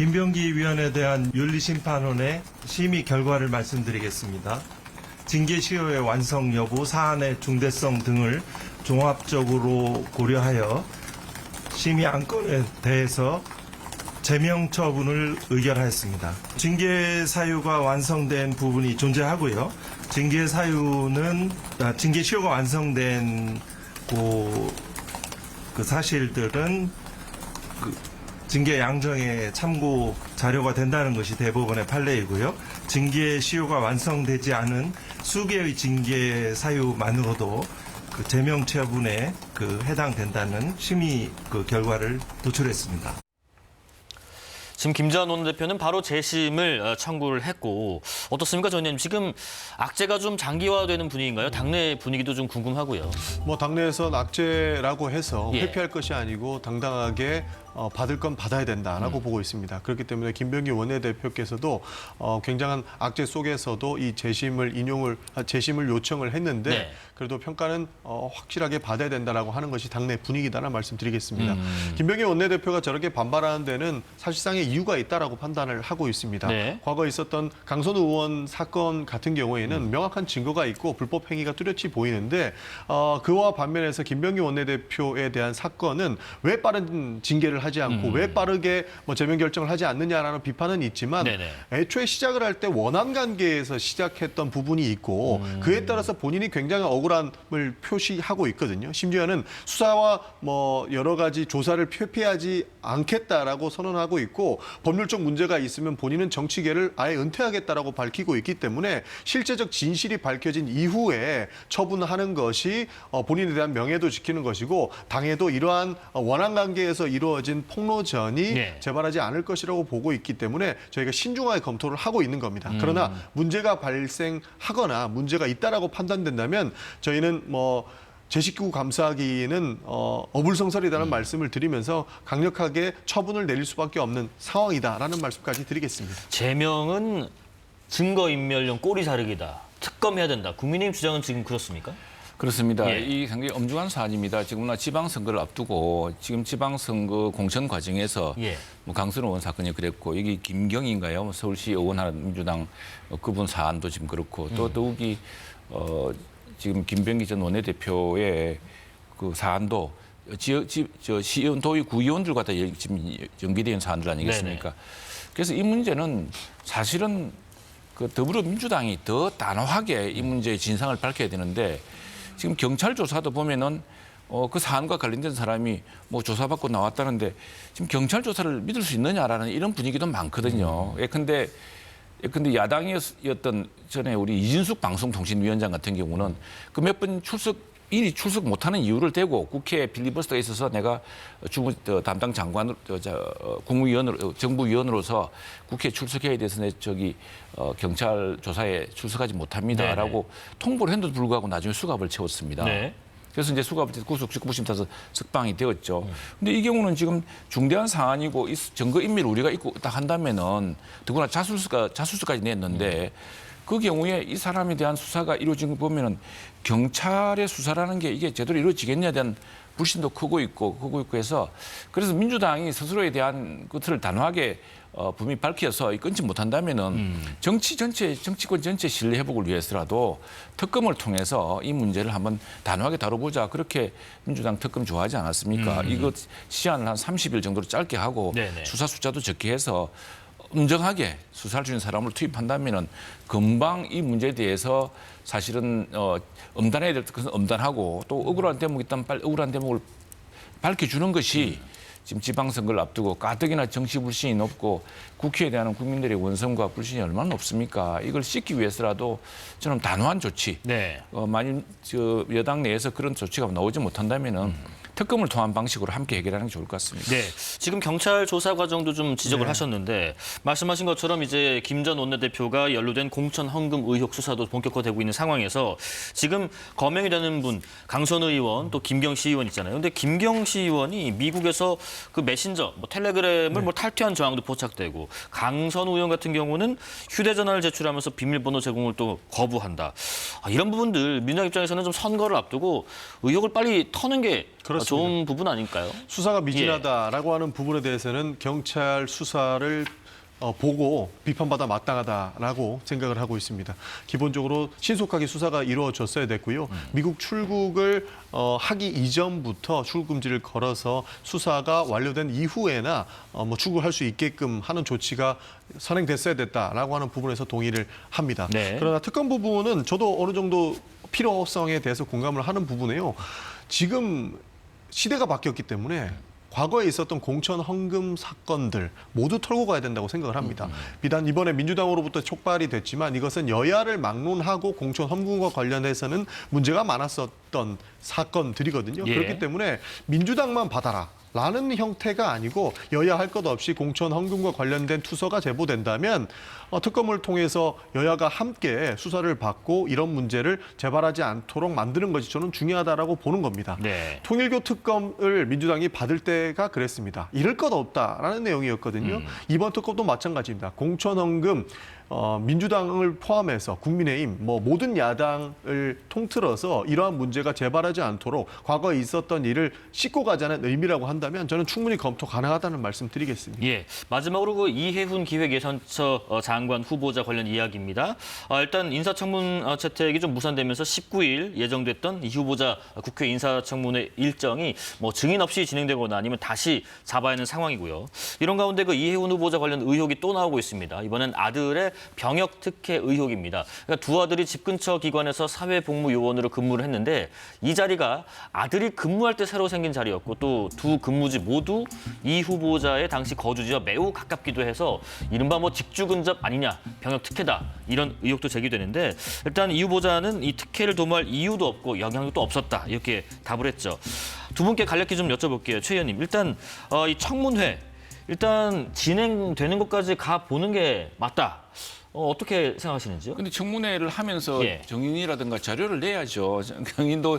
김병기 위원에 대한 윤리심판원의 심의 결과를 말씀드리겠습니다. 징계시효의 완성 여부, 사안의 중대성 등을 종합적으로 고려하여 심의 안건에 대해서 제명 처분을 의결하였습니다. 징계 사유가 완성된 부분이 존재하고요. 징계시효가 완성된 그 사실들은 징계 양정의 참고 자료가 된다는 것이 대법원의 판례이고요. 징계시효가 완성되지 않은 수개의 징계 사유만으로도 그 제명 처분에 해당된다는 심의 결과를 도출했습니다. 지금 김재환 원내대표는 바로 재심을 청구를 했고 어떻습니까, 전 의원님? 지금 악재가 좀 장기화되는 분위기인가요? 당내 분위기도 좀 궁금하고요. 당내에서 악재라고 해서 예. 회피할 것이 아니고 당당하게 받을 건 받아야 된다라고 보고 있습니다. 그렇기 때문에 김병기 원내대표께서도 굉장한 악재 속에서도 이 재심을 요청을 했는데 네. 그래도 평가는 확실하게 받아야 된다라고 하는 것이 당내 분위기다라는 말씀드리겠습니다. 김병기 원내대표가 저렇게 반발하는 데는 사실상의 이유가 있다라고 판단을 하고 있습니다. 네. 과거 있었던 강선우 의원 사건 같은 경우에는 명확한 증거가 있고 불법 행위가 뚜렷이 보이는데 그와 반면에서 김병기 원내대표에 대한 사건은 왜 빠른 징계를 하지 않고 왜 빠르게 제명 결정을 하지 않느냐라는 비판은 있지만 네네. 애초에 시작을 할 때 원한 관계에서 시작했던 부분이 있고 그에 따라서 본인이 굉장히 억울함을 표시하고 있거든요. 심지어는 수사와 여러 가지 조사를 회피하지 않겠다라고 선언하고 있고 법률적 문제가 있으면 본인은 정치계를 아예 은퇴하겠다라고 밝히고 있기 때문에 실제적 진실이 밝혀진 이후에 처분하는 것이 본인에 대한 명예도 지키는 것이고 당에도 이러한 원한 관계에서 이루어진 폭로전이 네. 재발하지 않을 것이라고 보고 있기 때문에 저희가 신중하게 검토를 하고 있는 겁니다. 그러나 문제가 발생하거나 문제가 있다라고 판단된다면 저희는 제19 감사기는 어불성설이라는 말씀을 드리면서 강력하게 처분을 내릴 수밖에 없는 상황이다라는 말씀까지 드리겠습니다. 제명은 증거인멸용 꼬리 자르기다. 특검해야 된다. 국민의힘 주장은 지금 그렇습니까? 그렇습니다. 예. 이 상당히 엄중한 사안입니다. 지금 지방선거를 앞두고 지금 지방선거 공천 과정에서 예. 강선우 의원 사건이 그랬고 여기 김경인가요? 서울시 의원하는 민주당 그분 사안도 지금 그렇고 또 더욱이 지금 김병기 전 원내대표의 그 사안도 시의원, 도의 구의원들과 다 지금 연계되어 있는 사안들 아니겠습니까? 네네. 그래서 이 문제는 사실은 그 더불어민주당이 더 단호하게 이 문제의 진상을 밝혀야 되는데 지금 경찰 조사도 보면은 그 사안과 관련된 사람이 조사받고 나왔다는데 지금 경찰 조사를 믿을 수 있느냐라는 이런 분위기도 많거든요. 근데 야당이었던 전에 우리 이진숙 방송통신위원장 같은 경우는 그 몇 번 일이 출석 못하는 이유를 대고 국회 필리버스터에 있어서 내가 담당 장관, 국무위원으로, 정부위원으로서 국회에 출석해야 돼서 경찰 조사에 출석하지 못합니다라고 통보를 했는데도 불구하고 나중에 수갑을 채웠습니다. 네. 그래서 이제 수갑을 구속구심 타서 석방이 되었죠. 근데 이 경우는 지금 중대한 사안이고 증거인멸 우려가 있다 한다면은 더구나 자술서까지 냈는데 그 경우에 이 사람에 대한 수사가 이루어진 거 보면은 경찰의 수사라는 게 이게 제대로 이루어지겠냐에 대한 불신도 크고 있고 해서 그래서 민주당이 스스로에 대한 것을 단호하게 분명히 밝혀서 끊지 못한다면은 정치권 전체 신뢰 회복을 위해서라도 특검을 통해서 이 문제를 한번 단호하게 다뤄보자. 그렇게 민주당 특검 좋아하지 않았습니까? 이거 시한을 한 30일 정도로 짧게 하고 네네. 수사 수사 숫자도 적게 해서 엄정하게 수사할 수 있는 사람을 투입한다면은 금방 이 문제에 대해서 사실은 엄단해야 될 것은 엄단하고 또 억울한 대목이 있다면 빨리 억울한 대목을 밝혀주는 것이 지금 지방선거를 앞두고 가뜩이나 정치 불신이 높고 국회에 대한 국민들의 원성과 불신이 얼마나 높습니까? 이걸 씻기 위해서라도 저는 단호한 조치. 네. 만일 여당 내에서 그런 조치가 나오지 못한다면은 특검을 통한 방식으로 함께 해결하는 게 좋을 것 같습니다. 네, 지금 경찰 조사 과정도 좀 지적을 하셨는데 말씀하신 것처럼 이제 김 전 원내대표가 연루된 공천 헌금 의혹 수사도 본격화되고 있는 상황에서 지금 거명이 되는 분 강선우 의원 또 김경시 의원 있잖아요. 근데 김경시 의원이 미국에서 그 메신저, 텔레그램을 탈퇴한 정황도 포착되고 강선우 의원 같은 경우는 휴대전화를 제출하면서 비밀번호 제공을 또 거부한다. 이런 부분들 민주당 입장에서는 좀 선거를 앞두고 의혹을 빨리 터는 게 그렇습니다. 좋은 부분 아닐까요? 수사가 미진하다라고 하는 부분에 대해서는 경찰 수사를 보고 비판받아 마땅하다라고 생각을 하고 있습니다. 기본적으로 신속하게 수사가 이루어졌어야 됐고요. 미국 출국을 하기 이전부터 출국 금지를 걸어서 수사가 완료된 이후에나 출국할 수 있게끔 하는 조치가 선행됐어야 됐다라고 하는 부분에서 동의를 합니다. 네. 그러나 특검 부분은 저도 어느 정도 필요성에 대해서 공감을 하는 부분이에요. 지금 시대가 바뀌었기 때문에 과거에 있었던 공천 헌금 사건들 모두 털고 가야 된다고 생각을 합니다. 비단 이번에 민주당으로부터 촉발이 됐지만 이것은 여야를 막론하고 공천 헌금과 관련해서는 문제가 많았었던 사건들이거든요. 예. 그렇기 때문에 민주당만 받아라. 라는 형태가 아니고 여야 할 것 없이 공천 헌금과 관련된 투서가 제보된다면 특검을 통해서 여야가 함께 수사를 받고 이런 문제를 재발하지 않도록 만드는 것이 저는 중요하다라고 보는 겁니다. 네. 통일교 특검을 민주당이 받을 때가 그랬습니다. 잃을 것 없다라는 내용이었거든요. 이번 특검도 마찬가지입니다. 공천 헌금 민주당을 포함해서 국민의힘 모든 야당을 통틀어서 이러한 문제가 재발하지 않도록 과거에 있었던 일을 씻고 가자는 의미라고 한다면 저는 충분히 검토 가능하다는 말씀 드리겠습니다. 예, 마지막으로 그 이해훈 기획예산처 장관 후보자 관련 이야기입니다. 일단 인사청문 채택이 좀 무산되면서 19일 예정됐던 이 후보자 국회 인사청문회 일정이 증인 없이 진행되거나 아니면 다시 잡아야 하는 상황이고요. 이런 가운데 그 이해훈 후보자 관련 의혹이 또 나오고 있습니다. 이번엔 아들의 병역 특혜 의혹입니다. 그러니까 두 아들이 집 근처 기관에서 사회복무요원으로 근무를 했는데 이 자리가 아들이 근무할 때 새로 생긴 자리였고 또 두 근무지 모두 이 후보자의 당시 거주지와 매우 가깝기도 해서 이른바 직주 근접 아니냐, 병역 특혜다 이런 의혹도 제기되는데 일단 이 후보자는 이 특혜를 도모할 이유도 없고 영향도 없었다 이렇게 답을 했죠. 두 분께 간략히 좀 여쭤볼게요. 최 의원님, 일단 이 청문회 일단 진행되는 것까지 가 보는 게 맞다. 어떻게 생각하시는지요? 근데 청문회를 하면서 예. 정인이라든가 자료를 내야죠. 정인도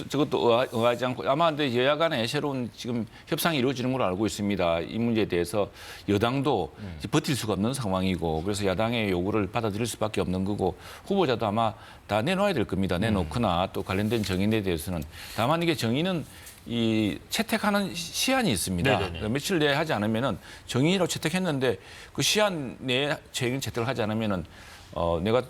저것도 응하지 않고 아마 근데 여야 간에 새로운 지금 협상이 이루어지는 걸로 알고 있습니다. 이 문제에 대해서 여당도 버틸 수가 없는 상황이고 그래서 야당의 요구를 받아들일 수밖에 없는 거고 후보자도 아마 다 내놓아야 될 겁니다. 내놓거나 또 관련된 정인에 대해서는 다만 이게 정인은 이 채택하는 시한이 있습니다. 네네네. 며칠 내에 하지 않으면은 정인이라고 채택했는데 그 시한 내에 정인 채택을 하지 않으면은 내가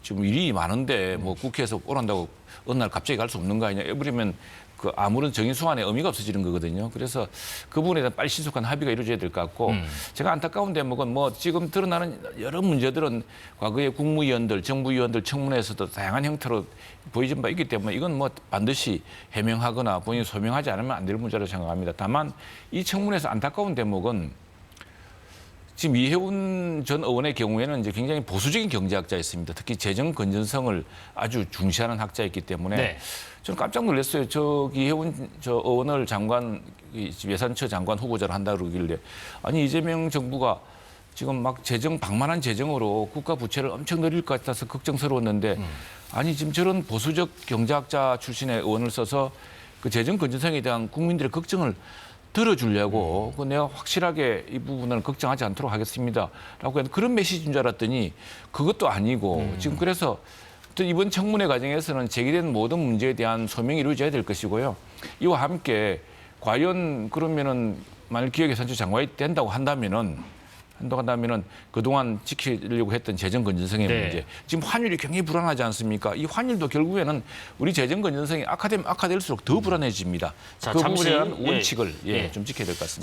지금 일이 많은데 국회에서 오란다고 어느 날 갑자기 갈 수 없는 거 아니냐. 이러면 그 아무런 정인 소환의 의미가 없어지는 거거든요. 그래서 그 부분에 대한 빨리 신속한 합의가 이루어져야 될 것 같고 제가 안타까운 대목은 지금 드러나는 여러 문제들은 과거의 국무위원들, 정부위원들 청문회에서도 다양한 형태로 보이진 바 있기 때문에 이건 반드시 해명하거나 본인이 소명하지 않으면 안 될 문제라고 생각합니다. 다만 이 청문회에서 안타까운 대목은 지금 이해훈 전 의원의 경우에는 이제 굉장히 보수적인 경제학자였습니다. 특히 재정 건전성을 아주 중시하는 학자였기 때문에 네. 저는 깜짝 놀랐어요. 이해훈 의원을 예산처 장관 후보자를 한다 그러길래 아니 이재명 정부가 지금 방만한 재정으로 국가 부채를 엄청 늘릴 것 같아서 걱정스러웠는데 아니 지금 저런 보수적 경제학자 출신의 의원을 써서 그 재정 건전성에 대한 국민들의 걱정을 들어주려고 내가 확실하게 이 부분을 걱정하지 않도록 하겠습니다라고 그런 메시지인 줄 알았더니 그것도 아니고 지금 그래서 이번 청문회 과정에서는 제기된 모든 문제에 대한 소명이 이루어져야 될 것이고요. 이와 함께 과연 그러면은 만일 기획예산처 장관이 된다고 한다면은 그동안 지키려고 했던 재정 건전성의 네. 문제. 지금 환율이 굉장히 불안하지 않습니까? 이 환율도 결국에는 우리 재정 건전성이 악화될수록 더 불안해집니다. 자, 그 잠시, 부분에 대한 예. 원칙을 예. 좀 지켜야 될 것 같습니다.